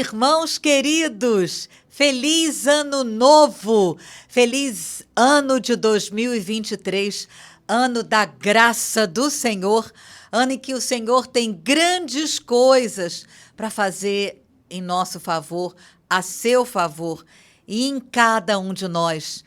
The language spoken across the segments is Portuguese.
Irmãos queridos, feliz ano novo, feliz ano de 2023, ano da graça do Senhor, ano em que o Senhor tem grandes coisas para fazer em nosso favor, a seu favor e em cada um de nós.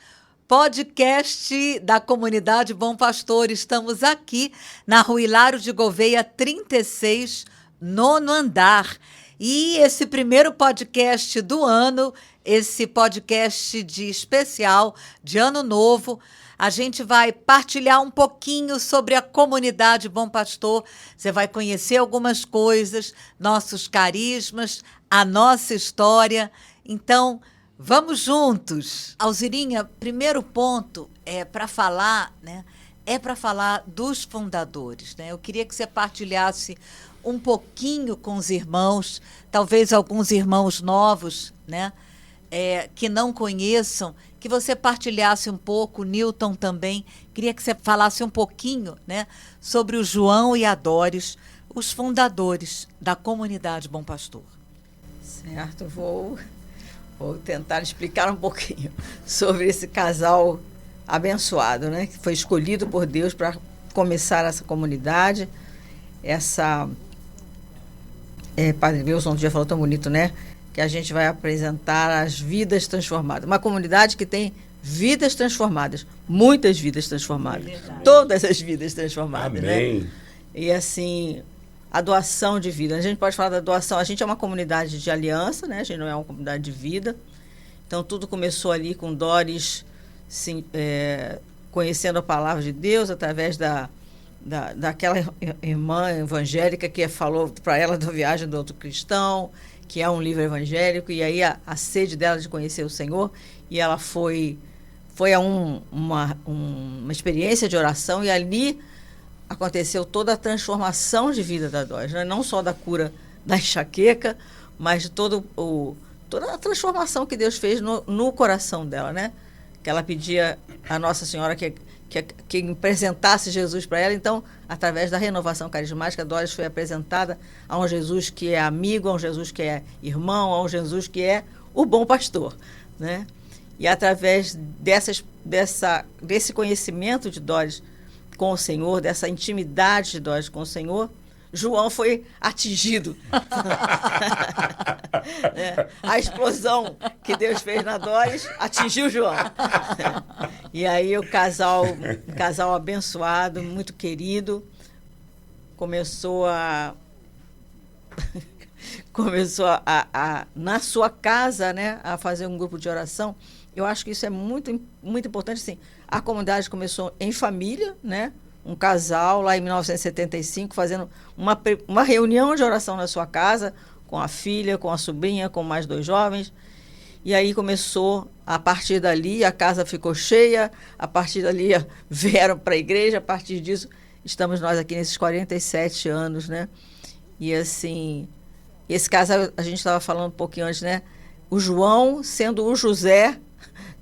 Podcast da Comunidade Bom Pastor, estamos aqui na Rua Hilário de Gouveia 36, nono andar. E esse primeiro podcast do ano, esse podcast de especial de Ano Novo, a gente vai partilhar um pouquinho sobre a Comunidade Bom Pastor. Você vai conhecer algumas coisas, nossos carismas, a nossa história. Então, vamos juntos. Alzirinha, primeiro ponto é para falar, né? É para falar dos fundadores, né? Eu queria que você partilhasse um pouquinho com os irmãos, talvez alguns irmãos novos, né? Que não conheçam, que você partilhasse um pouco, Newton também. Queria que você falasse um pouquinho, né, sobre o João e a Doris, os fundadores da Comunidade Bom Pastor. Certo, vou tentar explicar um pouquinho sobre esse casal abençoado, né, que foi escolhido por Deus para começar essa comunidade. Padre Wilson um dia falou tão bonito, né? Que a gente vai apresentar as vidas transformadas. Uma comunidade que tem vidas transformadas, muitas vidas transformadas, todas as vidas transformadas. Amém. Né? E assim, a doação de vida. A gente pode falar da doação. A gente é uma comunidade de aliança, né? A gente não é uma comunidade de vida. Então tudo começou ali com Doris conhecendo a palavra de Deus através daquela irmã evangélica que falou para ela da Viagem do Outro Cristão, que é um livro evangélico, e aí a sede dela de conhecer o Senhor, e ela foi a uma experiência de oração, e ali aconteceu toda a transformação de vida da Doris, né? Não só da cura da enxaqueca, mas de toda a transformação que Deus fez no coração dela, né? Que ela pedia a Nossa Senhora que apresentasse Jesus para ela. Então, através da renovação carismática, Doris foi apresentada a um Jesus que é amigo, a um Jesus que é irmão, a um Jesus que é o bom pastor, né? E através desse conhecimento de Doris com o Senhor, dessa intimidade de Doris com o Senhor, João foi atingido. A explosão que Deus fez na Doris atingiu João. E aí o casal abençoado, muito querido, começou a na sua casa, né, a fazer um grupo de oração. Eu acho que isso é muito, muito importante. Assim, a comunidade começou em família, né? Um casal lá em 1975 fazendo uma reunião de oração na sua casa, com a filha, com a sobrinha, com mais 2 jovens. E aí começou, a partir dali, a casa ficou cheia, a partir dali vieram para a igreja, a partir disso estamos nós aqui nesses 47 anos, né? E assim, esse casal, a gente estava falando um pouquinho antes, né? O João sendo o José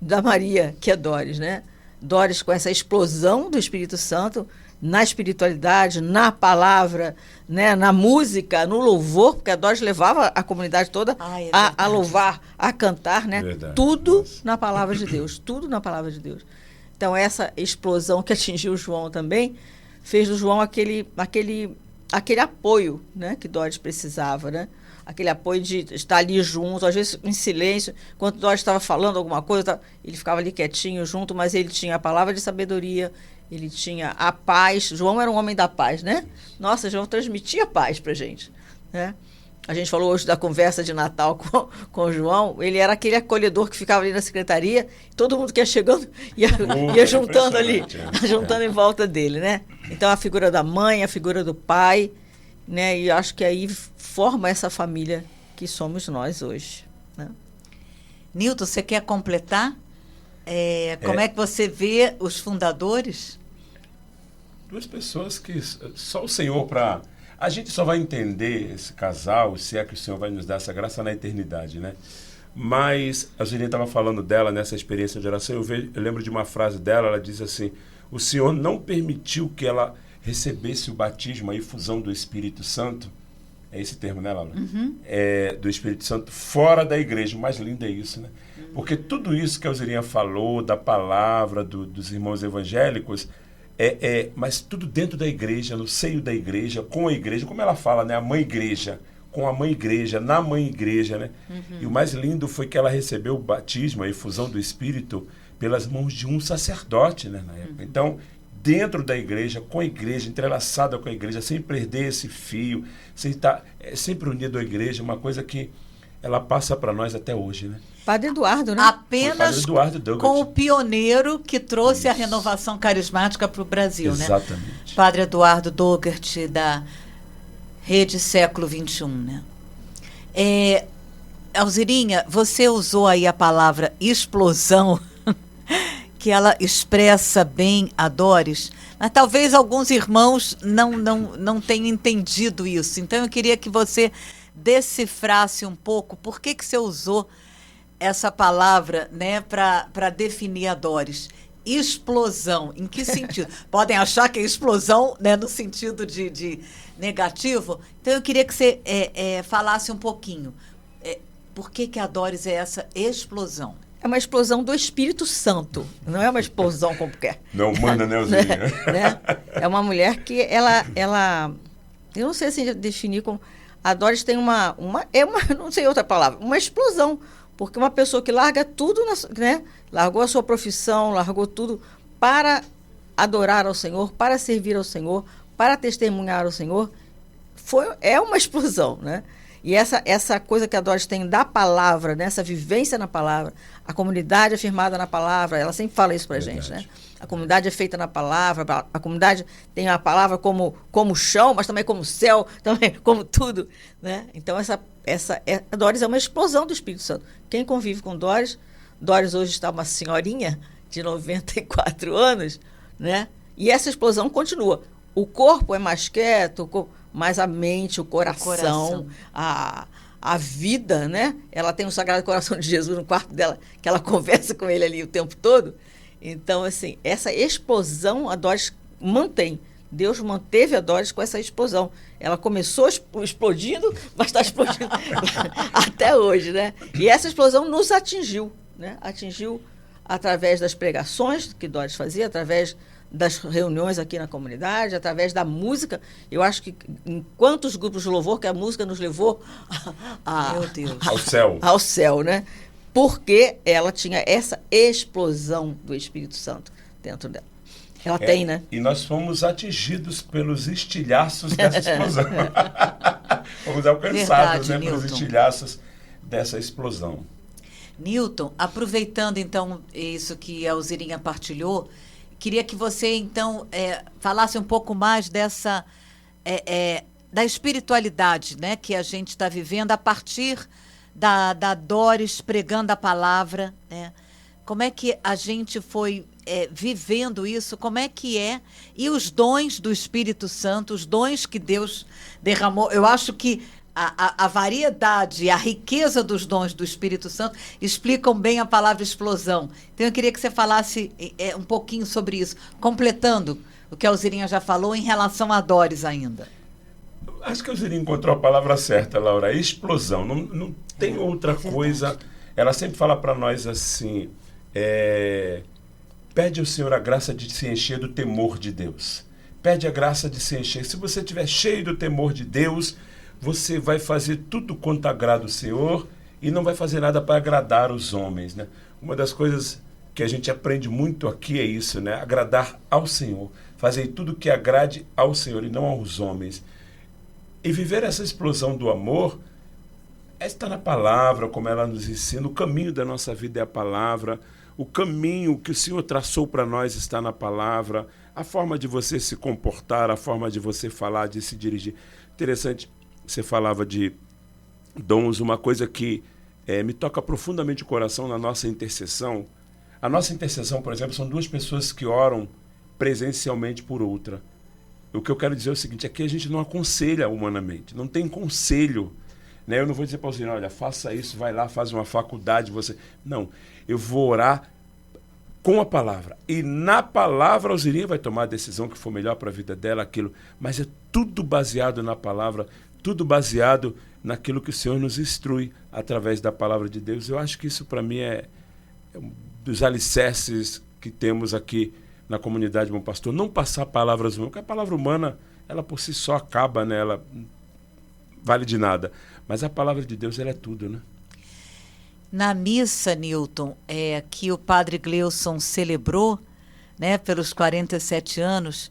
da Maria, que é Doris, né? Doris com essa explosão do Espírito Santo na espiritualidade, na palavra, né, na música, no louvor, porque a Doris levava a comunidade toda a louvar, a cantar, né? Tudo na palavra de Deus, tudo na palavra de Deus. Então essa explosão que atingiu o João também fez do João aquele apoio, né, que Doris precisava, né? Aquele apoio de estar ali junto, às vezes em silêncio, enquanto Doris estava falando alguma coisa, ele ficava ali quietinho junto, mas ele tinha a palavra de sabedoria, ele tinha a paz. João era um homem da paz, né? Nossa, João transmitia paz pra gente, né? A gente falou hoje da conversa de Natal com o João, ele era aquele acolhedor que ficava ali na secretaria, todo mundo que ia chegando ia juntando ali, juntando em volta dele, né? Então a figura da mãe, a figura do pai, né? E acho que aí forma essa família que somos nós hoje, né? Newton, você quer completar? Como é que você vê os fundadores? 2 pessoas que só o Senhor para... A gente só vai entender esse casal, se é que o Senhor vai nos dar essa graça na eternidade, né? Mas a Juliana estava falando dela nessa experiência de oração, eu lembro de uma frase dela, ela diz assim: o Senhor não permitiu que ela recebesse o batismo, a efusão do Espírito Santo, é esse termo, né, Laura? Do Espírito Santo fora da igreja. O mais lindo é isso, né? Porque tudo isso que a Alzirinha falou, da palavra, dos irmãos evangélicos, mas tudo dentro da igreja, no seio da igreja, com a igreja, como ela fala, né? A mãe igreja, com a mãe igreja, na mãe igreja, né? E o mais lindo foi que ela recebeu o batismo, a efusão do Espírito, pelas mãos de um sacerdote, né, na época. Então, dentro da igreja, com a igreja, entrelaçada com a igreja, sem perder esse fio, sem estar sempre unido à igreja, uma coisa que ela passa para nós até hoje, né? Padre Eduardo, né? Apenas Eduardo Douglas, com o pioneiro que trouxe a renovação carismática para o Brasil, né? Exatamente. Padre Eduardo Douglas, da Rede Século XXI, né? Alzirinha, você usou aí a palavra explosão, que ela expressa bem a Doris, mas talvez alguns irmãos não tenham entendido isso. Então eu queria que você decifrasse um pouco por que você usou essa palavra, né, para definir a Doris. Explosão, em que sentido? Podem achar que é explosão, né, no sentido de negativo. Então eu queria que você falasse um pouquinho. Por que a Doris é essa explosão? É uma explosão do Espírito Santo, não é uma explosão qualquer. Não manda, né, Alzirinha? Né? É uma mulher que ela, eu não sei se definir como... A Doris tem não sei outra palavra, uma explosão, porque uma pessoa que larga tudo, né? Largou a sua profissão, largou tudo para adorar ao Senhor, para servir ao Senhor, para testemunhar ao Senhor, é uma explosão, né? E essa coisa que a Doris tem da palavra, né? Essa vivência na palavra, a comunidade é firmada na palavra, ela sempre fala isso pra gente, né? A comunidade é feita na palavra, a comunidade tem a palavra como chão, mas também como céu, também como tudo, né? Então a Doris é uma explosão do Espírito Santo. Quem convive com Doris hoje está uma senhorinha de 94 anos, né? E essa explosão continua. O corpo é mais quieto, mas a mente, o coração. A vida, né? Ela tem o Sagrado Coração de Jesus no quarto dela, que ela conversa com ele ali o tempo todo. Então, assim, essa explosão a Doris mantém. Deus manteve a Doris com essa explosão. Ela começou explodindo, mas está explodindo até hoje, né? E essa explosão nos atingiu, né? Atingiu através das pregações que Doris fazia, através das reuniões aqui na comunidade, através da música. Eu acho que em quantos grupos de louvor que a música nos levou Meu Deus. Ao céu, né? Porque ela tinha essa explosão do Espírito Santo dentro dela. Ela tem, né? E nós fomos atingidos pelos estilhaços dessa explosão. Fomos alcançados, né, pelos estilhaços dessa explosão. Newton, aproveitando então isso que a Alzirinha partilhou, queria que você então falasse um pouco mais dessa da espiritualidade, né, que a gente está vivendo a partir da Doris pregando a palavra, né? Como é que a gente foi vivendo isso, como é que e os dons do Espírito Santo, os dons que Deus derramou. Eu acho que a variedade, a riqueza dos dons do Espírito Santo explicam bem a palavra explosão. Então eu queria que você falasse um pouquinho sobre isso, completando o que a Alzirinha já falou em relação a Doris ainda. Acho que a Alzirinha encontrou a palavra certa, Laura. Explosão. Não tem outra coisa. Ela sempre fala para nós assim, pede ao Senhor a graça de se encher do temor de Deus. Pede a graça de se encher. Se você estiver cheio do temor de Deus, você vai fazer tudo quanto agrada o Senhor e não vai fazer nada para agradar os homens, né? Uma das coisas que a gente aprende muito aqui é isso, né? Agradar ao Senhor. Fazer tudo que agrade ao Senhor e não aos homens. E viver essa explosão do amor está na palavra, como ela nos ensina. O caminho da nossa vida é a palavra. O caminho que o Senhor traçou para nós está na palavra. A forma de você se comportar, a forma de você falar, de se dirigir. Interessante, você falava de dons, uma coisa que me toca profundamente o coração na nossa intercessão. A nossa intercessão, por exemplo, são duas pessoas que oram presencialmente por outra. O que eu quero dizer é o seguinte, aqui a gente não aconselha humanamente, não tem conselho, né? Eu não vou dizer para você, olha, faça isso, vai lá, faz uma faculdade, você... Não, eu vou orar com a palavra. E na palavra, a Alzirinha vai tomar a decisão que for melhor para a vida dela, aquilo. Mas é tudo baseado na palavra, tudo baseado naquilo que o Senhor nos instrui através da palavra de Deus. Eu acho que isso, para mim, é um dos alicerces que temos aqui na comunidade Bom Pastor. Não passar palavras humanas, porque a palavra humana, ela por si só acaba, né? Ela vale de nada. Mas a palavra de Deus, ela é tudo, né? Na missa, Newton, que o padre Gleuson celebrou, né, pelos 47 anos,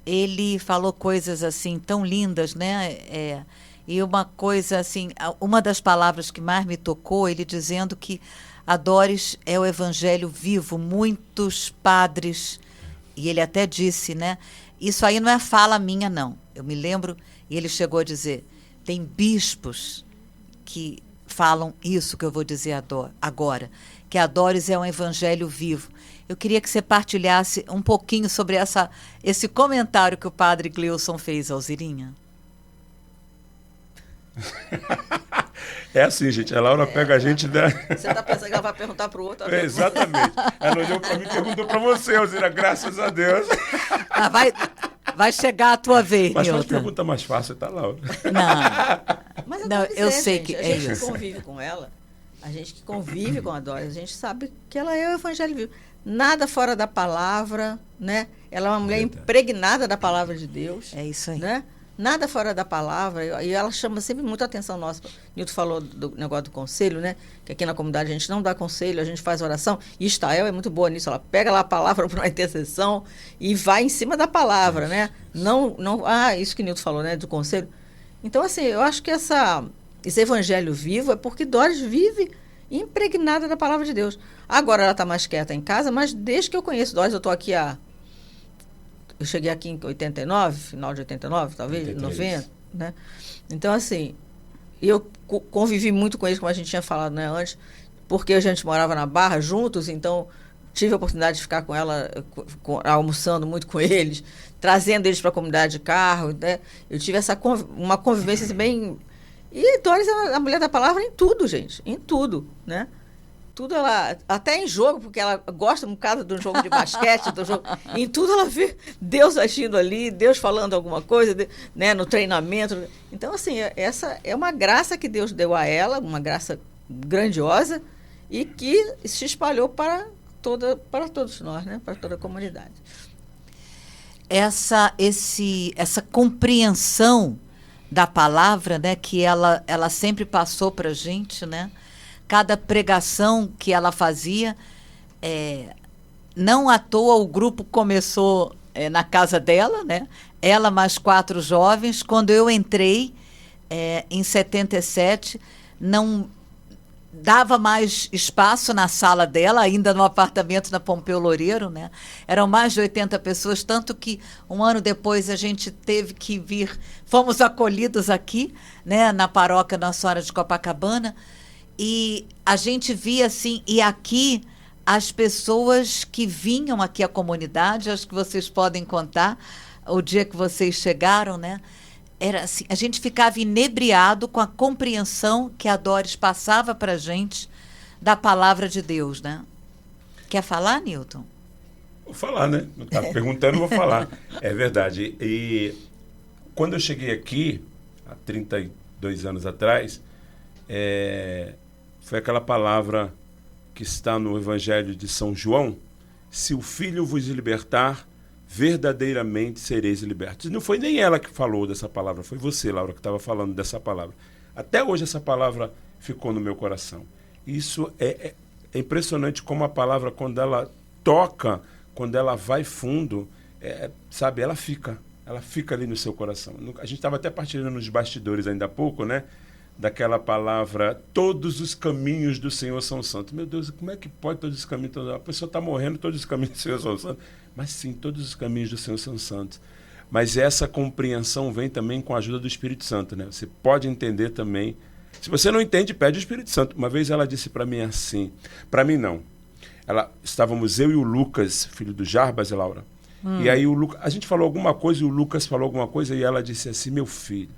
ele falou coisas assim tão lindas, né? E uma coisa assim, uma das palavras que mais me tocou, ele dizendo que a Doris é o evangelho vivo. Muitos padres, e ele até disse, né? Isso aí não é fala minha, não. Eu me lembro, e ele chegou a dizer, tem bispos que falam isso que eu vou dizer agora, que a Doris é um evangelho vivo. Eu queria que você partilhasse um pouquinho sobre esse comentário que o padre Gleuson fez, Alzirinha. É assim, gente. A Laura pega a gente... Você está pensando que ela vai perguntar para o outro? Exatamente. Ela olhou para mim e perguntou para você, Alzira. Graças a Deus. Vai chegar a tua vez, Mas Nilton. faz pergunta mais fácil, tá, Laura? Não. Mas Não, eu sei gente, que a é gente isso. que convive com ela, a gente que convive com a Doris, a gente sabe que ela é o evangelho vivo. Nada fora da palavra, né? Ela é uma mulher impregnada da palavra de Deus. É isso aí. Né? Nada fora da palavra. E ela chama sempre muita atenção nossa. Nilton falou do negócio do conselho, né? Que aqui na comunidade a gente não dá conselho, a gente faz oração. E Estael é muito boa nisso. Ela pega lá a palavra para uma intercessão e vai em cima da palavra, né? Não, isso que Nilton falou, né? Do conselho. Então, assim, eu acho que esse evangelho vivo é porque Doris vive impregnada da palavra de Deus. Agora ela está mais quieta em casa, mas desde que eu conheço Doris, eu estou aqui eu cheguei aqui em 89, final de 89, talvez, 83. 90, né? Então, assim, eu convivi muito com eles, como a gente tinha falado, né, antes, porque a gente morava na Barra juntos, então tive a oportunidade de ficar com ela, almoçando muito com eles, trazendo eles para a comunidade de carro, né? Eu tive uma convivência assim, bem... E Doris é a mulher da palavra em tudo, gente, em tudo, né? Tudo ela, até em jogo, porque ela gosta um bocado do jogo de basquete, em tudo ela vê Deus agindo ali, Deus falando alguma coisa, né, no treinamento. Então, assim, essa é uma graça que Deus deu a ela, uma graça grandiosa, e que se espalhou para todos nós, né, para toda a comunidade. Essa compreensão da palavra, né, que ela sempre passou para a gente, né? Cada pregação que ela fazia, não à toa o grupo começou na casa dela, né? Ela mais 4 jovens. Quando eu entrei, em 77, não dava mais espaço na sala dela, ainda no apartamento na Pompeu Loureiro, né? Eram mais de 80 pessoas, tanto que um ano depois a gente teve que vir, fomos acolhidos aqui, né, na paróquia Nossa Senhora de Copacabana, e a gente via assim, e aqui as pessoas que vinham aqui à comunidade, acho que vocês podem contar, o dia que vocês chegaram, né? Era assim, a gente ficava inebriado com a compreensão que a Doris passava para a gente da palavra de Deus, né? Quer falar, Newton? Vou falar, né? Não tá perguntando, vou falar. É verdade. E quando eu cheguei aqui, há 32 anos atrás, foi aquela palavra que está no Evangelho de São João: se o Filho vos libertar, verdadeiramente sereis libertos. E não foi nem ela que falou dessa palavra, foi você, Laura, que estava falando dessa palavra. Até hoje essa palavra ficou no meu coração. Isso é impressionante como a palavra, quando ela toca, quando ela vai fundo, sabe, ela fica ali no seu coração. A gente estava até partilhando nos bastidores ainda há pouco, né? Daquela palavra, todos os caminhos do Senhor são santos. Meu Deus, como é que pode todos os caminhos? A pessoa está morrendo, todos os caminhos do Senhor são santos. Mas sim, todos os caminhos do Senhor são santos. Mas essa compreensão vem também com a ajuda do Espírito Santo, né? Você pode entender também. Se você não entende, pede o Espírito Santo. Uma vez ela disse para mim assim, para mim não. Estávamos eu e o Lucas, filho do Jarbas, Laura. E aí a gente falou alguma coisa e o Lucas falou alguma coisa e ela disse assim: meu filho,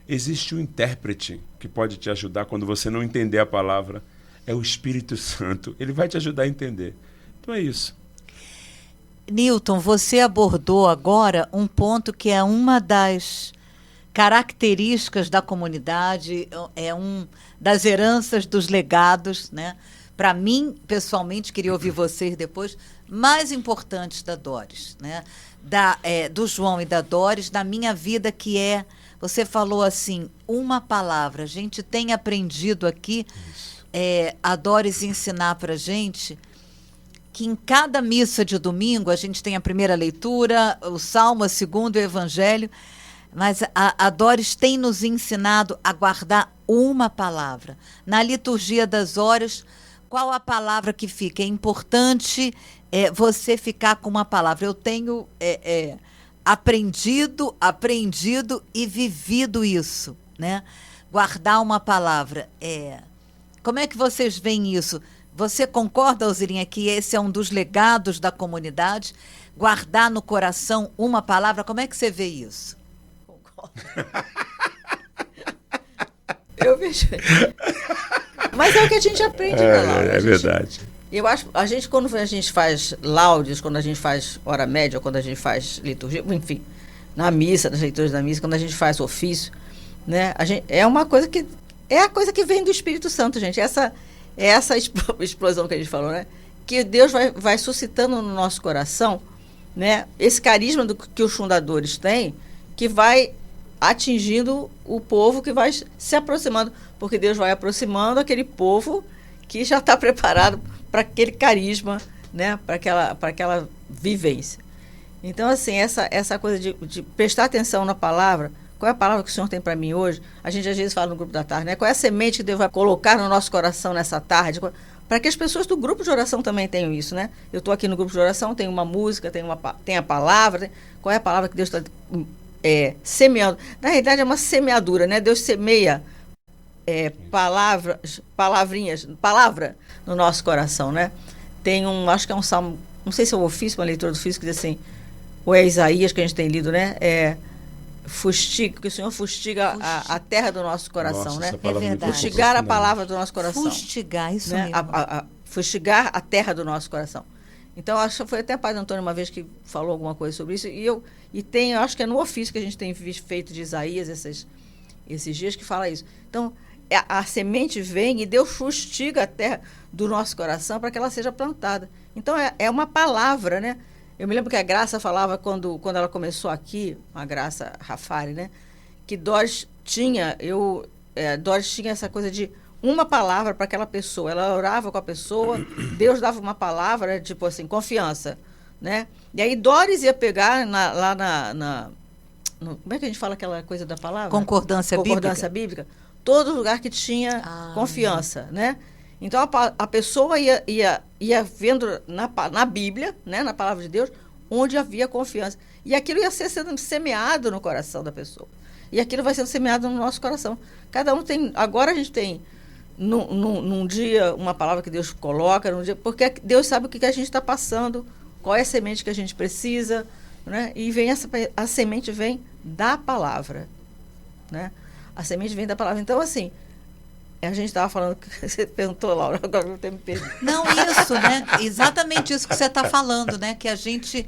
existe um intérprete que pode te ajudar quando você não entender a palavra. É o Espírito Santo. Ele vai te ajudar a entender. Então é isso. Newton, você abordou agora um ponto que é uma das características da comunidade, é um das heranças dos legados, né? Para mim, pessoalmente, queria ouvir vocês depois, mais importantes da Doris, né? Do João e da Doris, da minha vida, que é, você falou assim, uma palavra. A gente tem aprendido aqui, a Doris ensinar para a gente, que em cada missa de domingo a gente tem a primeira leitura, o Salmo, a segunda, o Evangelho, mas a Doris tem nos ensinado a guardar uma palavra. Na liturgia das horas, qual a palavra que fica? É importante você ficar com uma palavra. Eu tenho aprendido e vivido isso, né? Guardar uma palavra. Como é que vocês veem isso? Você concorda, Alzirinha, que esse é um dos legados da comunidade? Guardar no coração uma palavra? Como é que você vê isso? Concordo. Eu vejo. Mas é o que a gente aprende na Laura. É verdade. Eu acho, quando a gente faz laudes, quando a gente faz hora média, quando a gente faz liturgia, enfim, na missa, nas leituras da missa, quando a gente faz ofício, né? É uma coisa que é a coisa que vem do Espírito Santo, gente. Essa explosão que a gente falou, né? Que Deus vai suscitando no nosso coração, né? Esse carisma que os fundadores têm, que vai atingindo o povo, que vai se aproximando, porque Deus vai aproximando aquele povo que já está preparado para aquele carisma, né? Para aquela vivência. Então, assim, essa coisa de prestar atenção na palavra. Qual é a palavra que o Senhor tem para mim hoje? A gente às vezes fala no grupo da tarde, né? Qual é a semente que Deus vai colocar no nosso coração nessa tarde? Para que as pessoas do grupo de oração também tenham isso, né? Eu estou aqui no grupo de oração, tem uma música, tem a palavra. Qual é a palavra que Deus está semeando? Na realidade é uma semeadura, né? Deus semeia palavra no nosso coração, né? Tem acho que é um salmo, não sei se é o ofício, uma leitura do ofício, que diz assim, ou é Isaías que a gente tem lido, né? Que o Senhor fustiga a terra do nosso coração, né? É verdade. Fustigar a palavra do nosso coração. Fustigar, isso né? mesmo. Fustigar a terra do nosso coração. Então, acho que foi até a Padre Antônio uma vez que falou alguma coisa sobre isso, eu acho que é no ofício que a gente tem feito de Isaías esses dias que fala isso. Então, a semente vem e Deus fustiga a terra do nosso coração para que ela seja plantada. Então, é uma palavra, né? Eu me lembro que a Graça falava quando ela começou aqui, a Graça Rafari, né? Que Doris tinha essa coisa de uma palavra para aquela pessoa. Ela orava com a pessoa, Deus dava uma palavra, tipo assim, confiança, né? E aí Doris ia pegar como é que a gente fala aquela coisa da palavra? Concordância bíblica. Todo lugar que tinha confiança, né? Então, a pessoa ia vendo na Bíblia, né, na palavra de Deus, onde havia confiança. E aquilo ia sendo semeado no coração da pessoa. E aquilo vai sendo semeado no nosso coração. Cada um tem... Agora a gente tem, num dia, uma palavra que Deus coloca, num dia, porque Deus sabe o que a gente está passando, qual é a semente que a gente precisa, né? E a semente vem da palavra, né? A semente vem da palavra. Então, assim... A gente estava falando, você perguntou, Laura, agora eu tenho me perdido. Não, isso, né? Exatamente isso que você está falando, né? Que a gente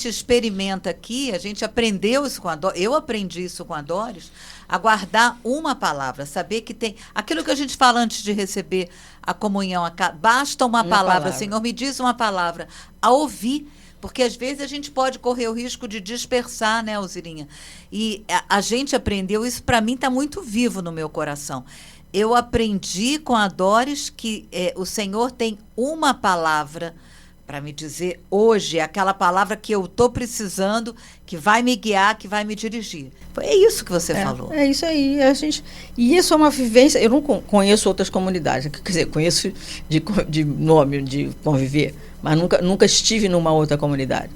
experimenta aqui, a gente aprendeu isso com a Doris, eu aprendi isso com a Doris, a guardar uma palavra, saber que tem... Aquilo que a gente fala antes de receber a comunhão, basta uma palavra, Senhor, me diz uma palavra, a ouvir. Porque, às vezes, a gente pode correr o risco de dispersar, né, Alzirinha? E a gente aprendeu, isso para mim está muito vivo no meu coração. Eu aprendi com a Doris que o Senhor tem uma palavra para me dizer hoje, aquela palavra que eu estou precisando, que vai me guiar, que vai me dirigir. É isso que você falou. É isso aí. E isso é uma vivência... Eu não conheço outras comunidades, quer dizer, conheço de nome, de conviver, mas nunca estive numa outra comunidade.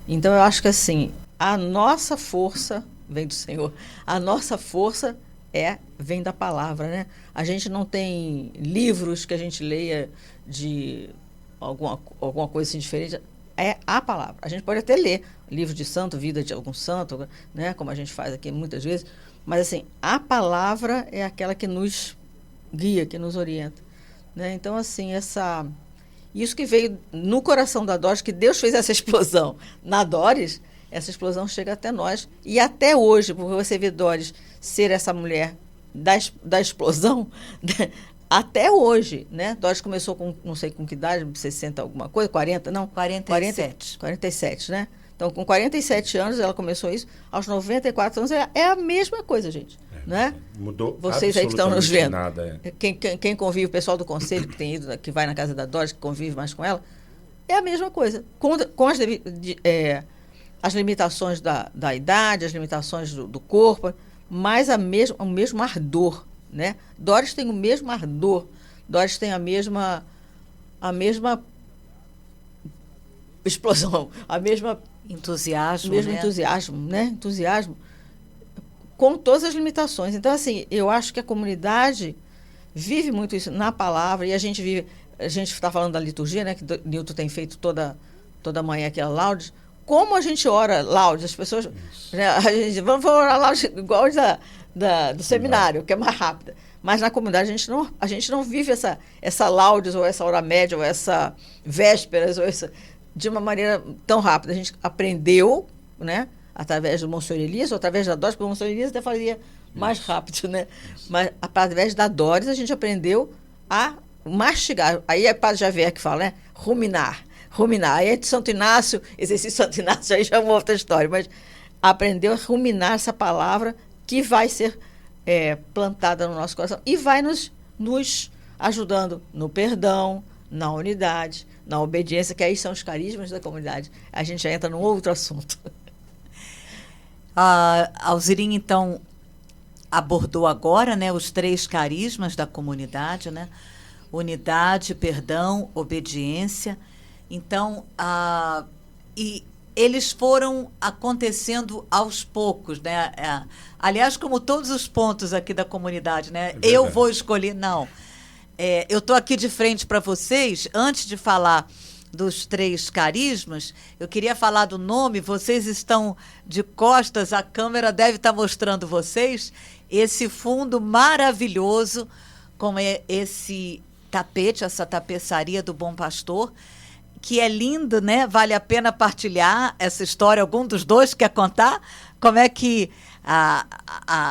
Então, eu acho que, assim, a nossa força vem do Senhor. A nossa força vem da palavra, né? A gente não tem livros que a gente leia de alguma coisa assim diferente. É a palavra. A gente pode até ler livro de santo, vida de algum santo, né? Como a gente faz aqui muitas vezes. Mas, assim, a palavra é aquela que nos guia, que nos orienta, né? Então, assim, isso que veio no coração da Doris, que Deus fez essa explosão na Doris, essa explosão chega até nós. E até hoje, porque você vê Doris ser essa mulher da explosão, até hoje, né? Doris começou com, não sei com que idade, 60 alguma coisa, 40, não? 47. 47, né? Então, com 47 anos, ela começou isso. Aos 94 anos, é a mesma coisa, gente. Né? Mudou. Vocês aí que estão nos vendo. Nada, quem convive, o pessoal do conselho que tem ido, que vai na casa da Doris, que convive mais com ela, é a mesma coisa. Com as limitações da idade, as limitações do corpo, mas o mesmo ardor. Né? Doris tem o mesmo ardor. Doris tem a mesma explosão, a mesma entusiasmo, mesmo né? Entusiasmo, com todas as limitações. Então, assim, eu acho que a comunidade vive muito isso na palavra, e a gente está falando da liturgia, né, que Nilton tem feito toda manhã aquela laudes. Como a gente ora laudes, as pessoas, né, vamos orar laudes igual do seminário, que é mais rápida. Mas na comunidade a gente não vive essa laudes, ou essa hora média, ou essa vésperas, ou essa, de uma maneira tão rápida. A gente aprendeu, né, através do Monsenhor Elias, ou através da Doris, porque o Monsenhor Elias até fazia mais rápido, né? Mas através da Doris a gente aprendeu a mastigar. Aí é Padre Javier que fala, né? Ruminar. Aí é de Santo Inácio, exercício de Santo Inácio, aí já é uma outra história, mas aprendeu a ruminar essa palavra que vai ser plantada no nosso coração e vai nos ajudando no perdão, na unidade, na obediência, que aí são os carismas da comunidade. A gente já entra num outro assunto. A Alzirinha, então, abordou agora, né, os 3 carismas da comunidade, né? Unidade, perdão, obediência. Então, e eles foram acontecendo aos poucos, né? Aliás, como todos os pontos aqui da comunidade, né? Eu vou escolher, não. Eu estou aqui de frente para vocês. Antes de falar dos 3 carismas, eu queria falar do nome. Vocês estão de costas, a câmera deve estar mostrando vocês esse fundo maravilhoso, com esse tapete, essa tapeçaria do Bom Pastor, que é lindo, né? Vale a pena partilhar essa história. Algum dos dois quer contar como é que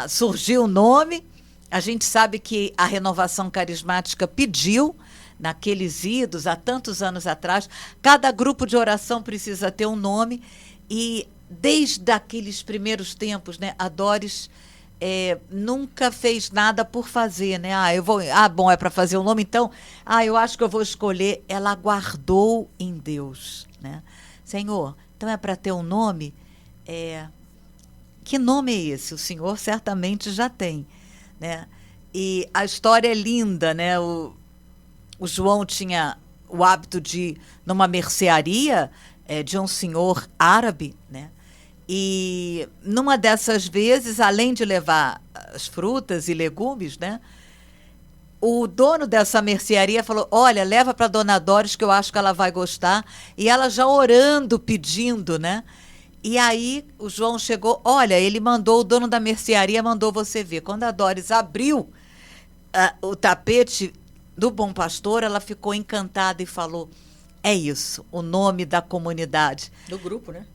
surgiu o nome? A gente sabe que a Renovação Carismática pediu, naqueles idos, há tantos anos atrás, cada grupo de oração precisa ter um nome, e desde aqueles primeiros tempos, né, a Doris nunca fez nada por fazer, né? Bom, é para fazer um nome, então, eu acho que eu vou escolher. Ela guardou em Deus, né? Senhor, então é para ter um nome? Que nome é esse? O Senhor certamente já tem, né? E a história é linda, né? O João tinha o hábito de ir numa mercearia de um senhor árabe, né? E numa dessas vezes, além de levar as frutas e legumes, né, o dono dessa mercearia falou: olha, leva para a dona Doris, que eu acho que ela vai gostar. E ela já orando, pedindo, né? E aí o João chegou: olha, o dono da mercearia mandou você ver. Quando a Doris abriu o tapete do Bom Pastor, ela ficou encantada e falou: é isso, o nome da comunidade. Do grupo, né?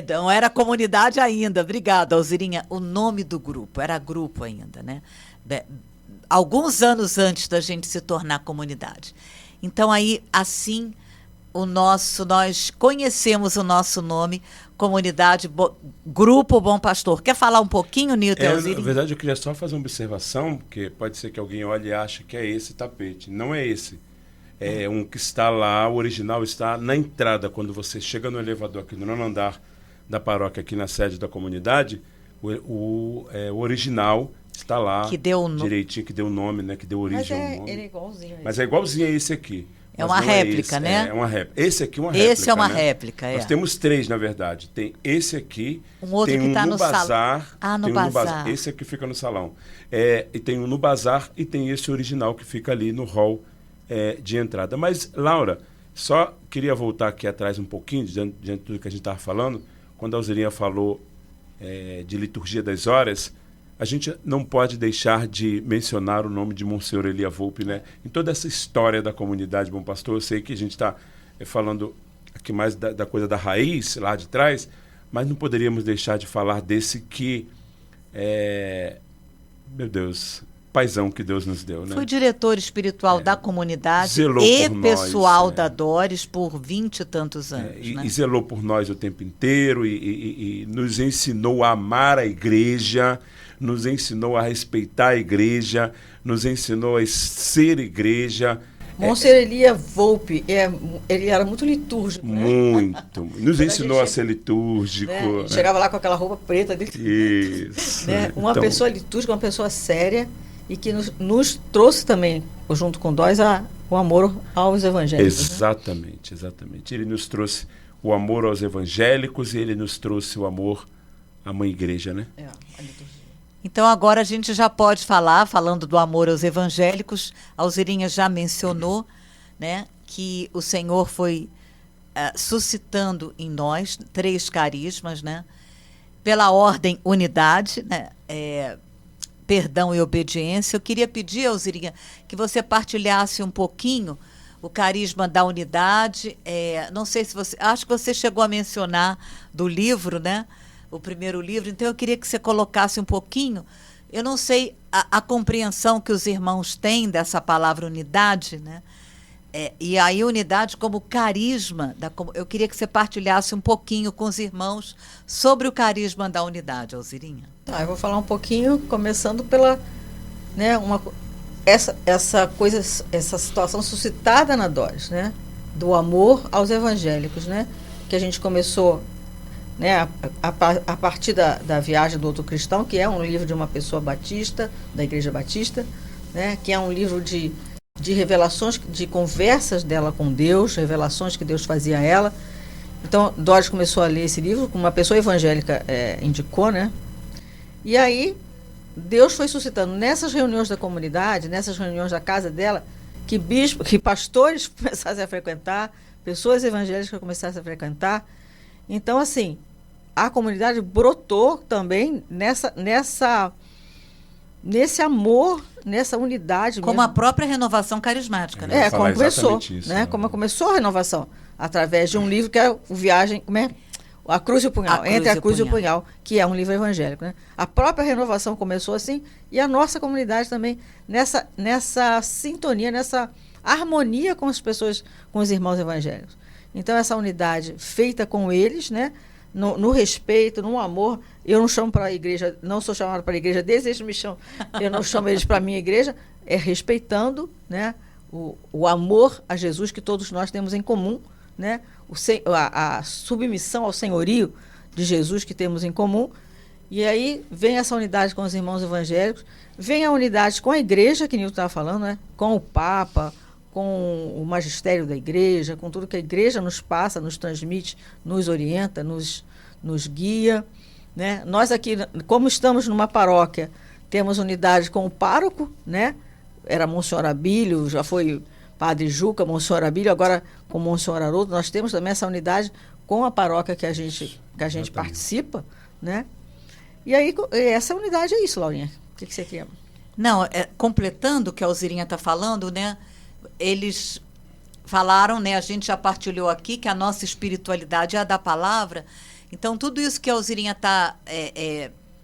Não era comunidade ainda. Obrigada, Alzirinha. O nome do grupo, era grupo ainda, né? Alguns anos antes da gente se tornar comunidade. Então, aí, assim, nós conhecemos o nosso nome, comunidade, Grupo Bom Pastor. Quer falar um pouquinho, Nilton? Na verdade, eu queria só fazer uma observação, porque pode ser que alguém olhe e ache que é esse tapete. Não é esse. É um que está lá, o original está na entrada. Quando você chega no elevador aqui no 9º andar da paróquia, aqui na sede da comunidade, o original está lá, que deu direitinho, que deu o nome, né? Que deu origem ao nome. Ele é igualzinho. Mas é igualzinho a esse aqui. É uma réplica, né? É uma réplica. Esse aqui é uma réplica. Esse é uma né? réplica, Nós temos 3, na verdade. Tem esse aqui, um outro tem que está no bazar. No bazar. Esse aqui fica no salão. E tem um no bazar e tem esse original que fica ali no hall de entrada. Mas, Laura, só queria voltar aqui atrás um pouquinho, diante do que a gente estava falando, quando a Alzirinha falou de liturgia das horas, a gente não pode deixar de mencionar o nome de Monsenhor Elia Volpe, né? Em toda essa história da comunidade Bom Pastor, eu sei que a gente está falando aqui mais da coisa da raiz, lá de trás, mas não poderíamos deixar de falar desse que meu Deus, paizão que Deus nos deu, né? Foi diretor espiritual da comunidade Zelou e por pessoal nós, da Dores por 20 e tantos anos. E zelou por nós o tempo inteiro e nos ensinou a amar a igreja, nos ensinou a respeitar a igreja, nos ensinou a ser igreja. Monsenhor Elia Volpe, ele era muito litúrgico, né? Muito. Nos ensinou a ser litúrgico. Né? Chegava lá com aquela roupa preta dele. Isso. Né? Uma pessoa litúrgica, uma pessoa séria e que nos trouxe também, junto com nós, o amor aos evangélicos. Exatamente, né? Exatamente. Ele nos trouxe o amor aos evangélicos e ele nos trouxe o amor à mãe igreja, né? A liturgia. Então agora a gente já pode falar, falando do amor aos evangélicos, a Alzirinha já mencionou, né, que o Senhor foi suscitando em nós 3 carismas, né, pela ordem unidade, né, perdão e obediência. Eu queria pedir, Alzirinha, que você partilhasse um pouquinho o carisma da unidade. Não sei se você... Acho que você chegou a mencionar do livro, né? O primeiro livro. Então, eu queria que você colocasse um pouquinho. Eu não sei a compreensão que os irmãos têm dessa palavra unidade, né? E aí, unidade como carisma. Eu queria que você partilhasse um pouquinho com os irmãos sobre o carisma da unidade, Alzirinha. Tá, eu vou falar um pouquinho, começando pela, né, essa situação suscitada na Dores, né, do amor aos evangélicos, né, que a gente começou, né, a partir da Viagem do Outro Cristão, que é um livro de uma pessoa batista, da Igreja Batista, né, que é um livro de revelações, de conversas dela com Deus, revelações que Deus fazia a ela. Então, Dores começou a ler esse livro, uma pessoa evangélica indicou, né? E aí, Deus foi suscitando nessas reuniões da comunidade, nessas reuniões da casa dela, que pastores começassem a frequentar, pessoas evangélicas começassem a frequentar. Então, assim, a comunidade brotou também nesse amor, nessa unidade como mesmo. A própria renovação carismática, né? Como começou, isso, né? Como começou a renovação, através de um livro que é o Viagem, A Cruz e o Punhal, Entre a Cruz e o Punhal, que é um livro evangélico, né? A própria renovação começou assim, e a nossa comunidade também, nessa sintonia, nessa harmonia com as pessoas, com os irmãos evangélicos. Então, essa unidade feita com eles, né? No respeito, no amor. Eu não chamo para a igreja, não sou chamada para a igreja deles, eles me chamam, eu não chamo eles para a minha igreja, respeitando, né, o amor a Jesus que todos nós temos em comum, né, a submissão ao senhorio de Jesus que temos em comum. E aí vem essa unidade com os irmãos evangélicos, vem a unidade com a igreja, que Nilton estava falando, né, com o Papa, com o magistério da igreja, com tudo que a igreja nos passa, nos transmite, nos orienta, nos guia, né? Nós aqui, como estamos numa paróquia, temos unidade com o pároco, né? Era Monsenhor Abílio, já foi Padre Juca, Monsenhor Abílio, agora com Monsenhor Haroldo. Nós temos também essa unidade com a paróquia que a gente participa, né? E aí, essa unidade é isso, Laurinha. O que você quer? Não, completando o que a Alzirinha está falando, né? Eles falaram, né? A gente já partilhou aqui que a nossa espiritualidade é a da palavra. Então, tudo isso que a Alzirinha está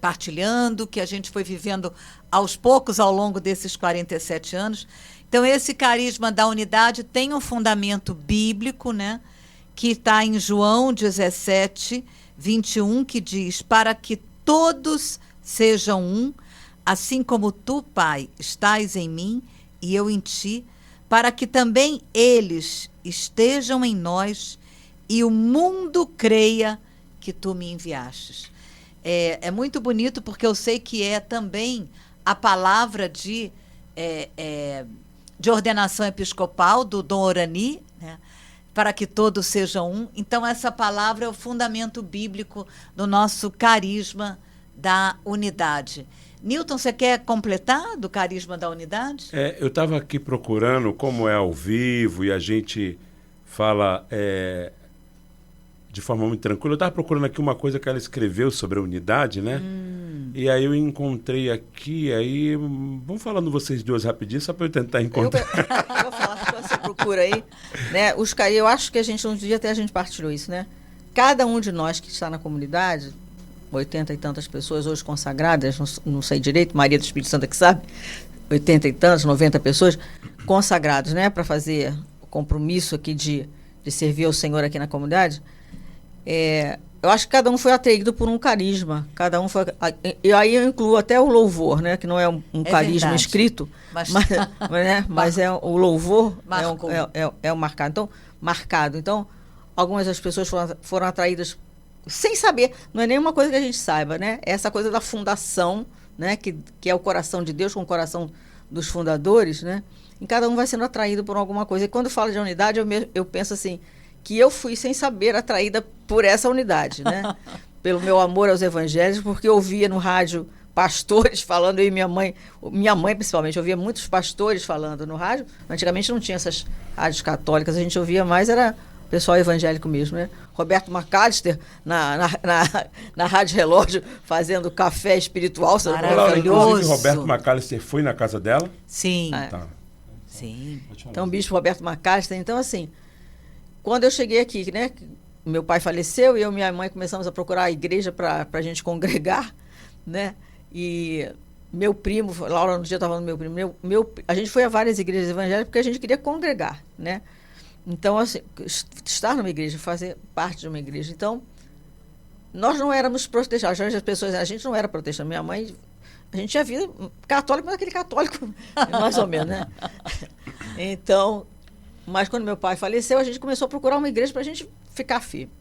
partilhando, que a gente foi vivendo aos poucos ao longo desses 47 anos. Então, esse carisma da unidade tem um fundamento bíblico, né? Que está em João 17, 21, que diz: para que todos sejam um, assim como tu, Pai, estás em mim e eu em ti, para que também eles estejam em nós e o mundo creia que tu me enviastes. É muito bonito, porque eu sei que é também a palavra de ordenação episcopal do Dom Orani, né? Para que todos sejam um. Então, essa palavra é o fundamento bíblico do nosso carisma da unidade. Nilton, você quer completar do carisma da unidade? Eu estava aqui procurando como é ao vivo e a gente fala de forma muito tranquila. Eu estava procurando aqui uma coisa que ela escreveu sobre a unidade, né? E aí eu encontrei aqui, aí vamos falando vocês duas rapidinho, só para eu tentar encontrar. Eu vou falar, você procura aí, né? Eu acho que a gente, um dia até a gente partilhou isso, né? cada um de nós que está na comunidade, 80 e tantas pessoas hoje consagradas, não sei direito, Maria do Espírito Santo que sabe, 80 e tantas, 90 pessoas consagrados, né, para fazer o compromisso aqui de servir ao Senhor aqui na comunidade. Eu acho que cada um foi atraído por um carisma, cada um foi, e aí eu incluo até o louvor, né, que não é um carisma verdade. Escrito, mas é o louvor, é o marcado. Então, Então, algumas das pessoas foram atraídas sem saber, não é nenhuma coisa que a gente saiba, né? É essa coisa da fundação, né, que é o coração de Deus com o coração dos fundadores, né? E cada um vai sendo atraído por alguma coisa. E quando falo de unidade, eu penso assim, que eu fui sem saber atraída por essa unidade, né? Pelo meu amor aos evangelhos, porque eu ouvia no rádio pastores falando, eu e minha mãe principalmente, eu ouvia muitos pastores falando no rádio. Antigamente não tinha essas rádios católicas, a gente ouvia mais, era pessoal evangélico mesmo, né? Roberto McAllister na Rádio Relógio fazendo café espiritual. Inclusive, Roberto McAllister foi na casa dela? Sim. Tá. Sim. Então, o bispo Roberto McAllister. Então, assim, quando eu cheguei aqui, né? Meu pai faleceu e eu e minha mãe começamos a procurar a igreja para a gente congregar, né? E meu primo, Laura, no dia estava falando do meu primo, a gente foi a várias igrejas evangélicas porque a gente queria congregar, né? Então, assim, estar numa igreja, fazer parte de uma igreja. Então, nós não éramos protestantes. As pessoas, a gente não era protestante. Minha mãe, a gente tinha vida católica, mas aquele católico, mais ou menos, né? Então, mas quando meu pai faleceu, a gente começou a procurar uma igreja para a gente ficar firme.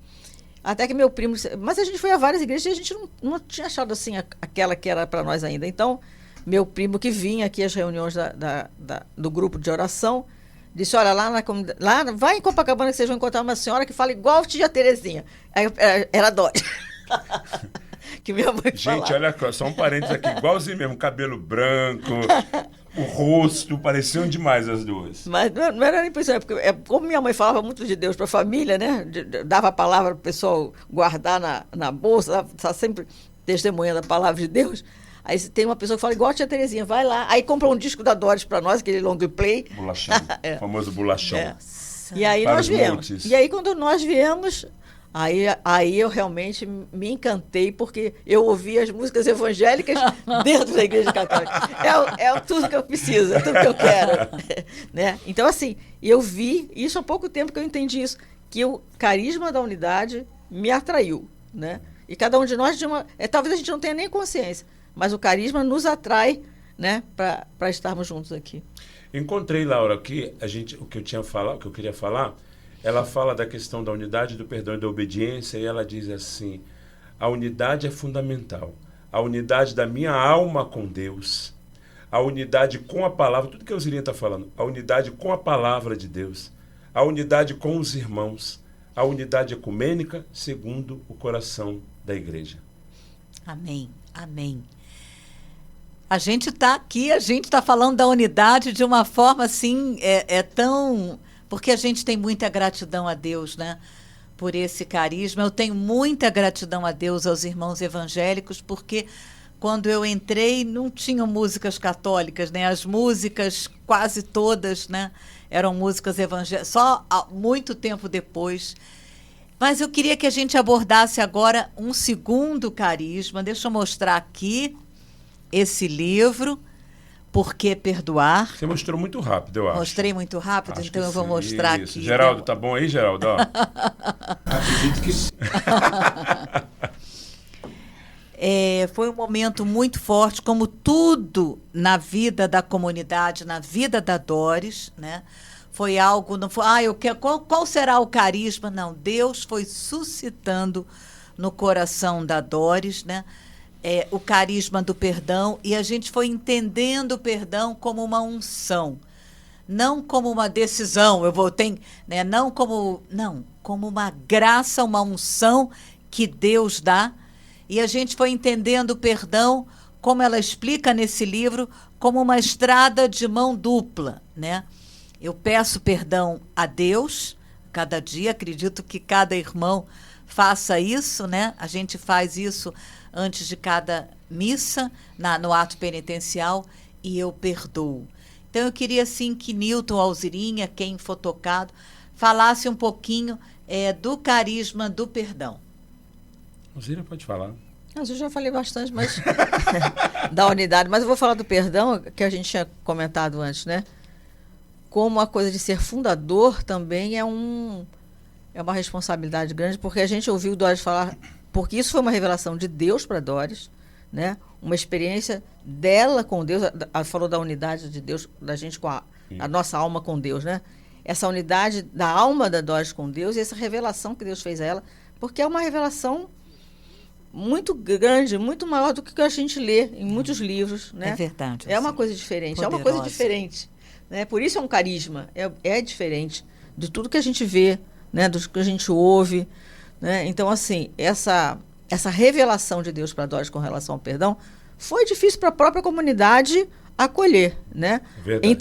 Até que meu primo... Mas a gente foi a várias igrejas e a gente não tinha achado, assim, aquela que era para nós ainda. Então, meu primo que vinha aqui às reuniões do grupo de oração, disse, olha, lá vai em Copacabana que vocês vão encontrar uma senhora que fala igual a tia Terezinha. Aí, era Dória. Que minha mãe falava. Gente, olha só um parênteses aqui, igualzinho mesmo, cabelo branco, o rosto, pareciam demais as duas. Mas não era nem por isso, porque como minha mãe falava muito de Deus para a família, né? Dava a palavra para o pessoal guardar na bolsa, está sempre testemunhando a palavra de Deus. Aí tem uma pessoa que fala igual a tia Terezinha, vai lá, aí compra um disco da Doris para nós, aquele long play. Bolachão, o famoso bolachão. E aí nós viemos. E aí quando nós viemos, aí eu realmente me encantei, porque eu ouvi as músicas evangélicas dentro da igreja católica. É tudo que eu preciso, é tudo que eu quero. Né? Então, assim, eu vi, isso há pouco tempo que eu entendi isso, que o carisma da unidade me atraiu, né? E cada um de nós, talvez a gente não tenha nem consciência, mas o carisma nos atrai, né, para estarmos juntos aqui. Encontrei, Laura, que o que eu queria falar, ela fala da questão da unidade, do perdão e da obediência, e ela diz assim, a unidade é fundamental, a unidade da minha alma com Deus, a unidade com a palavra, tudo que a Auxilinha está falando, a unidade com a palavra de Deus, a unidade com os irmãos, a unidade ecumênica segundo o coração da igreja. Amém, amém. A gente está aqui, a gente está falando da unidade de uma forma assim, tão... Porque a gente tem muita gratidão a Deus, né? Por esse carisma. Eu tenho muita gratidão a Deus, aos irmãos evangélicos, porque quando eu entrei não tinham músicas católicas, né? As músicas, quase todas, né? Eram músicas evangélicas, só muito tempo depois. Mas eu queria que a gente abordasse agora um segundo carisma. Deixa eu mostrar aqui esse livro, Por que Perdoar? Você mostrou muito rápido, eu acho. Mostrei muito rápido, Acho então eu vou sim. mostrar Isso. aqui. Geraldo, tá bom aí, Geraldo? Acredito que sim. Foi um momento muito forte, como tudo na vida da comunidade, na vida da Doris, né? Foi algo, não foi, qual será o carisma? Não, Deus foi suscitando no coração da Doris, né? O carisma do perdão, e a gente foi entendendo o perdão como uma unção, não como uma decisão, né? Não como uma graça, uma unção que Deus dá, e a gente foi entendendo o perdão, como ela explica nesse livro, como uma estrada de mão dupla, né? Eu peço perdão a Deus cada dia, acredito que cada irmão faça isso, né? A gente faz isso antes de cada missa, no ato penitencial, e eu perdoo. Então, eu queria, assim, que Newton Alzirinha, quem for tocado, falasse um pouquinho do carisma do perdão. Alzira pode falar. Mas eu já falei bastante, mas da unidade. Mas eu vou falar do perdão, que a gente tinha comentado antes, né? Como a coisa de ser fundador também é uma responsabilidade grande, porque a gente ouviu Doris falar, porque isso foi uma revelação de Deus para Doris, né? Uma experiência dela com Deus. Ela falou da unidade de Deus, da gente com a nossa alma com Deus, né? Essa unidade da alma da Doris com Deus e essa revelação que Deus fez a ela, porque é uma revelação muito grande, muito maior do que a gente lê em muitos livros, né? É verdade. É uma coisa diferente, poderosa. é uma coisa diferente, né? Por isso é um carisma, é diferente de tudo que a gente vê, né? Do que a gente ouve, né? Então, assim, essa revelação de Deus para Doris com relação ao perdão foi difícil para a própria comunidade acolher, né? Verdade.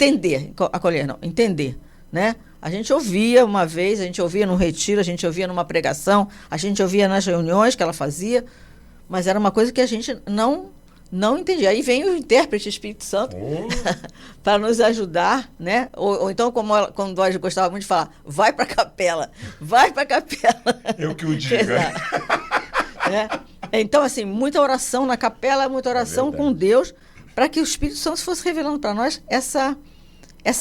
Entender, né? A gente ouvia uma vez, a gente ouvia num retiro, a gente ouvia numa pregação, a gente ouvia nas reuniões que ela fazia, mas era uma coisa que a gente não entendia. Aí vem o intérprete Espírito Santo para nos ajudar, né? Ou então, como Doris gostava muito de falar, vai para a capela. Eu que o diga. Né? Então, assim, muita oração na capela, muita oração com Deus, para que o Espírito Santo fosse revelando para nós essa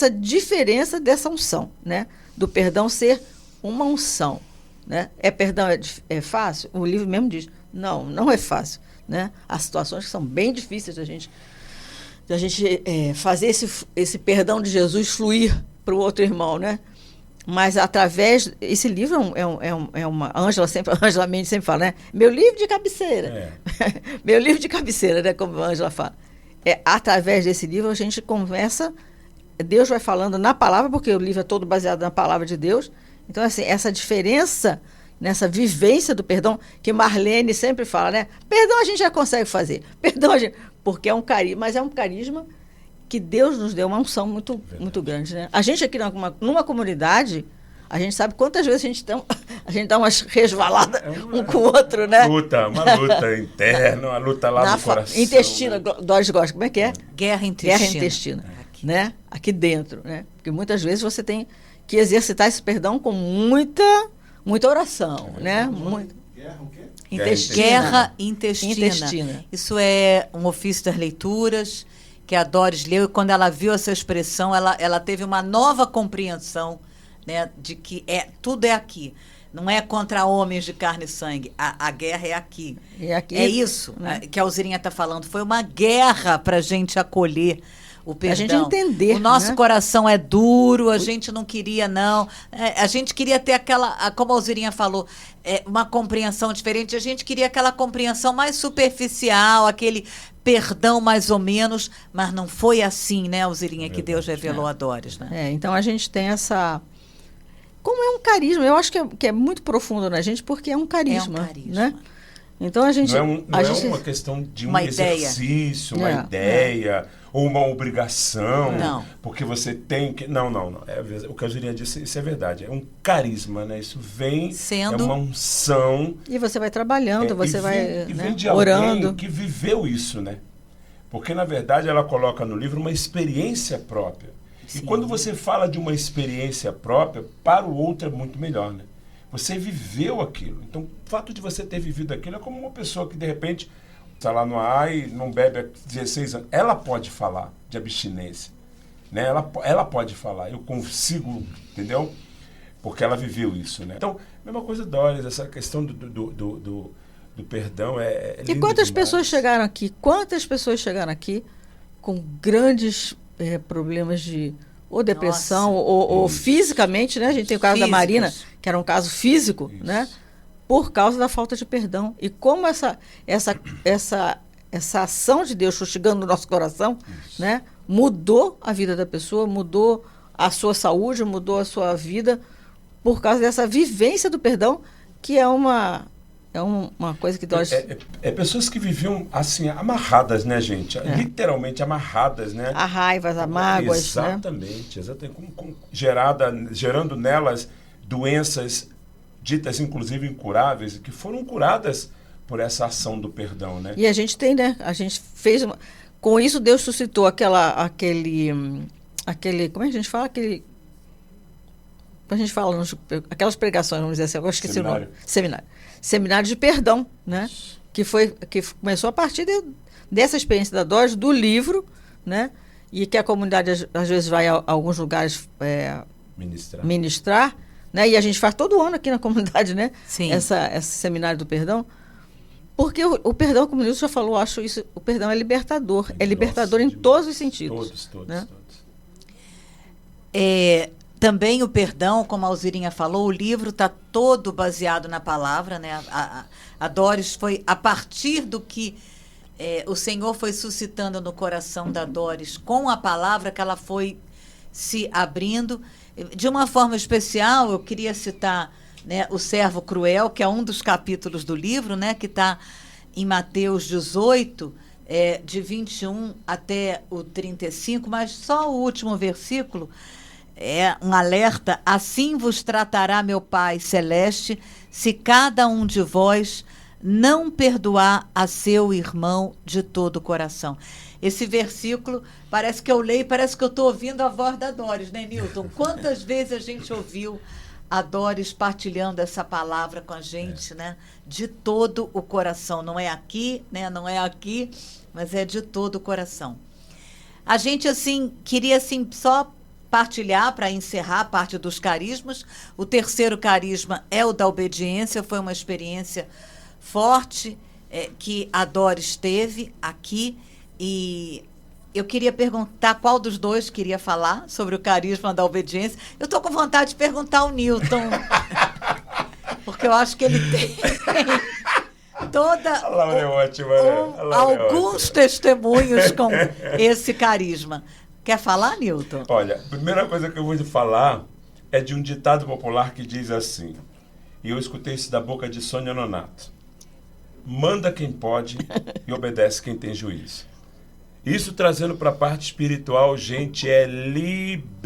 diferença dessa unção, né? Do perdão ser uma unção, né? Perdão é fácil? O livro mesmo diz, não é fácil, né? Há situações que são bem difíceis da gente fazer esse perdão de Jesus fluir para o outro irmão, né? Mas através... Esse livro é uma... A Ângela Mendes sempre fala, né? Meu livro de cabeceira. Meu livro de cabeceira, né? Como a Ângela fala. Através desse livro a gente conversa... Deus vai falando na palavra, porque o livro é todo baseado na palavra de Deus. Então, assim, essa diferença nessa vivência do perdão, que Marlene sempre fala, né? Perdão a gente já consegue fazer. Perdão a gente... Porque é um carisma, mas é um carisma que Deus nos deu uma unção muito grande, né? A gente aqui numa comunidade, a gente sabe quantas vezes a gente dá umas resvaladas um com o outro, né? Uma luta interna, uma luta lá no coração. Intestina, Doris gosta, como é que é? Guerra intestina. Guerra intestina, né? Aqui dentro, né? Porque muitas vezes você tem que exercitar esse perdão com muita oração, né? Guerra o quê? Guerra intestina. Isso é um ofício das leituras que a Doris leu, e quando ela viu essa expressão, ela teve uma nova compreensão, né, de que tudo é aqui. Não é contra homens de carne e sangue. A guerra é aqui. É isso, né, que a Alzirinha está falando. Foi uma guerra para a gente acolher o perdão. A gente entender. O nosso, né? coração é duro, a gente não queria, não. A gente queria ter como a Alzirinha falou, uma compreensão diferente. A gente queria aquela compreensão mais superficial, aquele perdão mais ou menos, mas não foi assim, né, Alzirinha, que Deus revelou a Doris, né? Então a gente tem essa... Como é um carisma, eu acho que é muito profundo na gente, porque é um carisma. Né? Então a gente... Não é uma questão de um exercício, uma ideia, ou uma obrigação, porque você tem que... Não. O que a Alzirinha disse, isso é verdade. É um carisma, né? Isso vem, é uma unção. E você vai trabalhando, você vai vem de orando. Alguém que viveu isso, né? Porque, na verdade, ela coloca no livro uma experiência própria. Sim. E quando você fala de uma experiência própria, para o outro é muito melhor, né? Você viveu aquilo. Então, o fato de você ter vivido aquilo é como uma pessoa que, de repente, está lá no ar e não bebe há 16 anos. Ela pode falar de abstinência, né? Ela pode falar. Eu consigo, entendeu? Porque ela viveu isso, né? Então, mesma coisa, Doris, essa questão do perdão é E quantas pessoas chegaram aqui? Quantas pessoas chegaram aqui com grandes problemas de ou depressão ou fisicamente, né? A gente tem o caso da Marina, que era um caso físico, né? Por causa da falta de perdão. E como essa ação de Deus chegando no nosso coração, né? Mudou a vida da pessoa, mudou a sua saúde, mudou a sua vida por causa dessa vivência do perdão, que é uma coisa que nós... pessoas que viviam assim, amarradas, né, gente? Literalmente amarradas, né? A raivas, a mágoas, exatamente, né? Gerando nelas doenças ditas, inclusive, incuráveis, que foram curadas por essa ação do perdão, né? E a gente tem, né? A gente fez... Com isso, Deus suscitou aquele... Como é que a gente fala? a gente fala, aquelas pregações, vamos dizer assim, eu esqueci o nome. Seminário. Seminário de perdão, né? Que começou a partir dessa experiência da Doris, do livro, né? E que a comunidade às vezes vai a alguns lugares ministrar, né? E a gente faz todo ano aqui na comunidade, né? Sim. Esse seminário do perdão. Porque o perdão, como o Nilson já falou, acho isso, o perdão é libertador. É libertador em todos os sentidos. Todos, né? Também o perdão, como a Alzirinha falou, o livro está todo baseado na palavra, né? A Doris foi, a partir do que o Senhor foi suscitando no coração da Doris, com a palavra que ela foi se abrindo. De uma forma especial, eu queria citar, né, o servo cruel, que é um dos capítulos do livro, né, que está em Mateus 18, de 21 até o 35, mas só o último versículo é um alerta: assim vos tratará meu Pai Celeste, se cada um de vós não perdoar a seu irmão de todo o coração. Esse versículo, parece que eu leio, parece que eu estou ouvindo a voz da Doris, né, Newton? Quantas vezes a gente ouviu a Doris partilhando essa palavra com a gente, né? De todo o coração. Não é aqui, né? Não é aqui, mas é de todo o coração. A gente, assim, queria, assim, só partilhar, para encerrar a parte dos carismas. O terceiro carisma é o da obediência. Foi uma experiência forte que a Doris teve aqui. E eu queria perguntar qual dos dois queria falar sobre o carisma da obediência. Eu estou com vontade de perguntar ao Newton, porque eu acho que ele tem toda A Laura é ótima, né? alguns testemunhos com esse carisma. Quer falar, Newton? Olha, a primeira coisa que eu vou te falar é de um ditado popular que diz assim, e eu escutei isso da boca de Sônia Nonato: manda quem pode e obedece quem tem juízo. Isso, trazendo para a parte espiritual, gente, é libertador.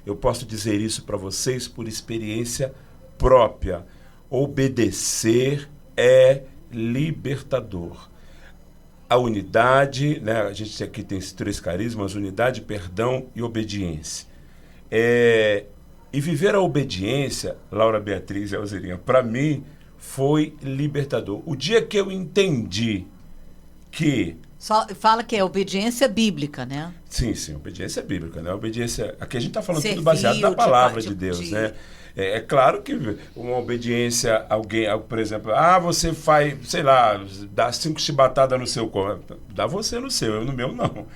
Eu posso dizer isso para vocês por experiência própria. Obedecer é libertador. A unidade, né, a gente aqui tem esses 3 carismas: unidade, perdão e obediência. E viver a obediência, Laura, Beatriz e Alzirinha, para mim foi libertador. O dia que eu entendi que... Só fala que é obediência bíblica, né? Sim, obediência bíblica, né? Obediência, aqui a gente está falando Servil, tudo baseado na palavra de Deus, né? É claro que uma obediência, alguém, por exemplo, você faz, sei lá, dá 5 chibatadas no seu corpo, dá você no seu, eu no meu não.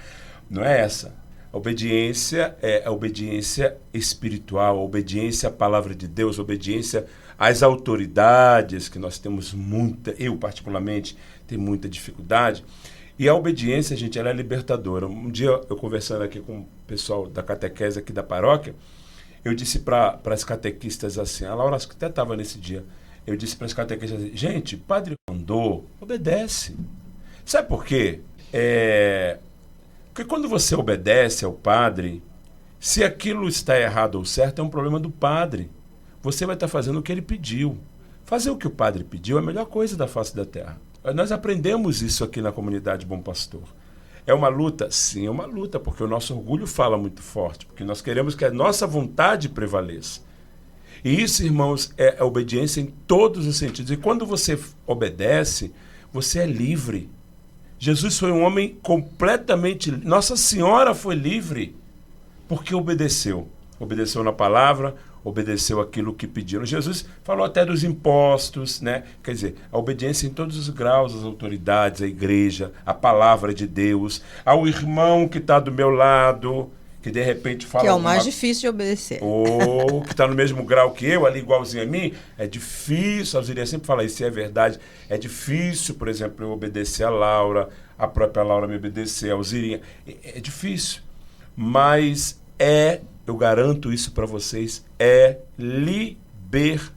Não é essa. A obediência é a obediência espiritual, a obediência à palavra de Deus, a obediência às autoridades, que nós temos muita, eu particularmente tenho muita dificuldade. E a obediência, gente, ela é libertadora. Um dia, eu conversando aqui com o pessoal da catequese aqui da paróquia, eu disse para as catequistas assim, a Laura acho que até estava nesse dia, eu disse para as catequistas assim, gente, o padre mandou, obedece. Sabe por quê? Porque quando você obedece ao padre, se aquilo está errado ou certo, é um problema do padre. Você vai estar fazendo o que ele pediu. Fazer o que o padre pediu é a melhor coisa da face da terra. Nós aprendemos isso aqui na comunidade Bom Pastor. É uma luta? Sim, é uma luta, porque o nosso orgulho fala muito forte, porque nós queremos que a nossa vontade prevaleça. E isso, irmãos, é a obediência em todos os sentidos. E quando você obedece, você é livre. Jesus foi um homem completamente... Nossa Senhora foi livre porque obedeceu. Obedeceu na palavra, obedeceu aquilo que pediram. Jesus falou até dos impostos, né? Quer dizer, a obediência em todos os graus, as autoridades, a igreja, a palavra de Deus, ao irmão que está do meu lado, que de repente fala... Que é o mais difícil de obedecer. Ou que está no mesmo grau que eu, ali igualzinho a mim, é difícil, a Alzirinha sempre fala isso, é verdade, é difícil, por exemplo, eu obedecer a Laura, a própria Laura me obedecer, a Alzirinha, é difícil, mas eu garanto isso para vocês, é libertador.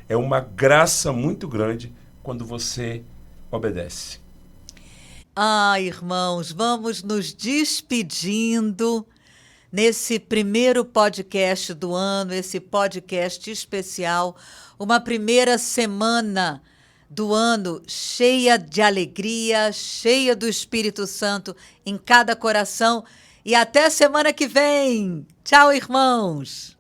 É uma graça muito grande quando você obedece. Irmãos, vamos nos despedindo nesse primeiro podcast do ano, esse podcast especial, uma primeira semana do ano cheia de alegria, cheia do Espírito Santo em cada coração. E até semana que vem! Tchau, irmãos!